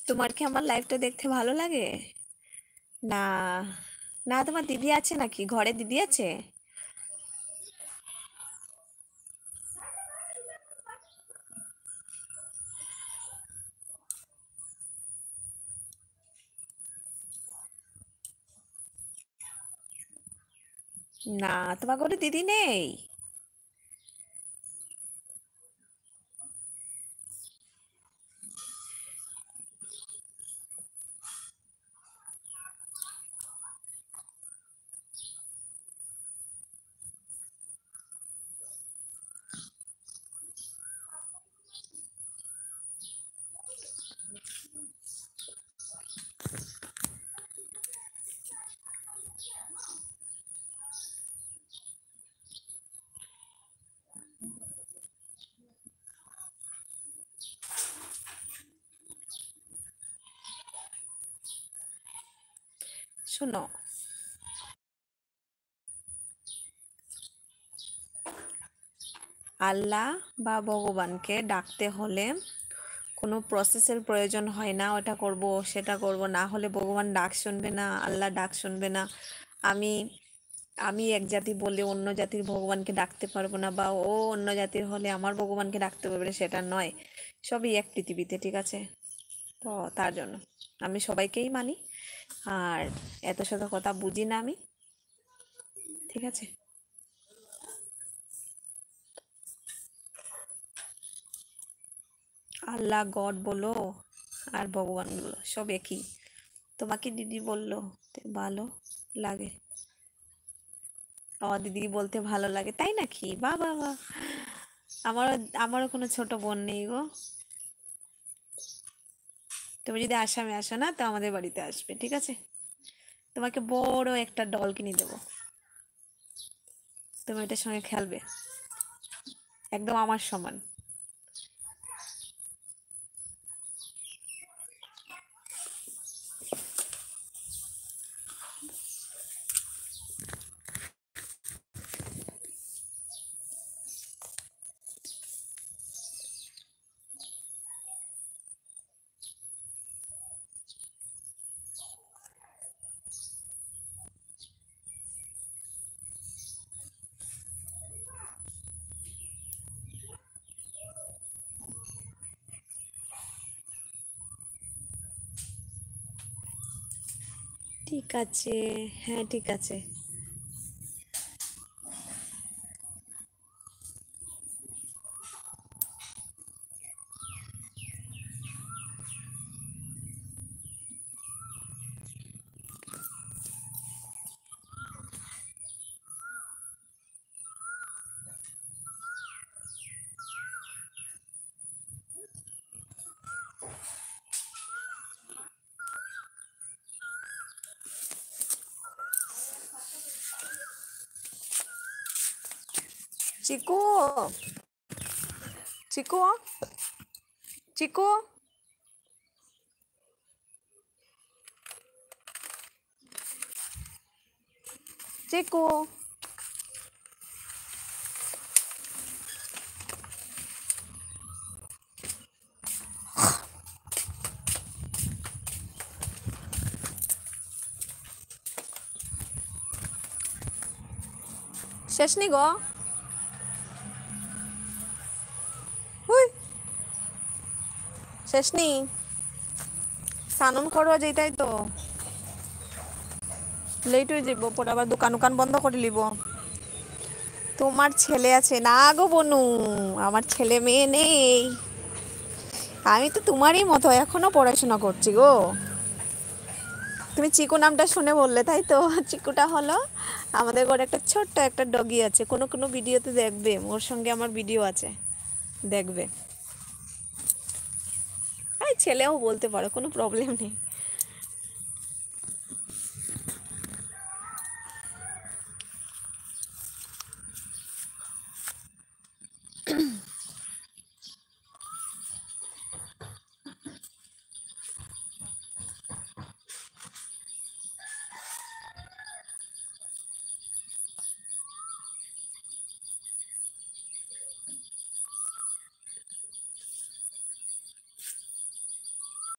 তোমার কি আমার লাইভটা দেখতে ভালো লাগে? না, না, তোমার দিদি আছে নাকি? ঘরে দিদি আছে? না, তোমার ঘরে দিদি নেই? শোনো, আল্লাহ বা ভগবানকে ডাকতে হলে কোনো প্রসেসের প্রয়োজন হয় না। ওটা করব সেটা করব না হলে ভগবান ডাক শুনবে না, আল্লাহ ডাক শুনবে না। আমি আমি এক জাতি বলে অন্য জাতির ভগবানকে ডাকতে পারবো না, বা ও অন্য জাতির হলে আমার ভগবানকে ডাকতে পারবে না, সেটা নয়। সবই এক পৃথিবীতে, ঠিক আছে? তো তার জন্য আমি সবাইকেই মানি। আর এত শত কথা বুঝি না আমি, ঠিক আছে? আল্লাহ গড বলো আর ভগবান বলো, সব একই। তোমাকে দিদি বললো তো ভালো লাগে? আমার দিদি বলতে ভালো লাগে, তাই নাকি? বাহ, বাহ, বাহ। আমারও আমারও কোনো ছোট বোন নেই গো। তুমি যদি আসামে আসো না, তো আমাদের বাড়িতে আসবে, ঠিক আছে? তোমাকে বড় একটা ডল কিনে দেবো, তুমি এটার সঙ্গে খেলবে, একদম আমার সমান। ঠিক আছে, হ্যাঁ, ঠিক আছে। চিকু, চিকু, চিকু, চিকু, শেষ নি গো? হুই, শেষ নি? স্নান করবা যেটাই তো লেট হয়ে যাব, পরে আবার দোকান উকান বন্ধ করে লিব। তোমার ছেলে আছে না গো বনু? আমার ছেলে মেয়ে নেই। আমি তো তোমারই মতো এখনো পড়াশোনা করছি গো। তুমি চিকু নামটা শুনে বললে, তাই তো? চিকুটা হলো আমাদের ঘরে একটা ছোট্ট একটা ডগি আছে, কোনো কোনো ভিডিওতে দেখবে, ওর সঙ্গে আমার ভিডিও আছে, দেখবে। এই ছেলেও বলতে পারো, কোনো প্রবলেম নেই।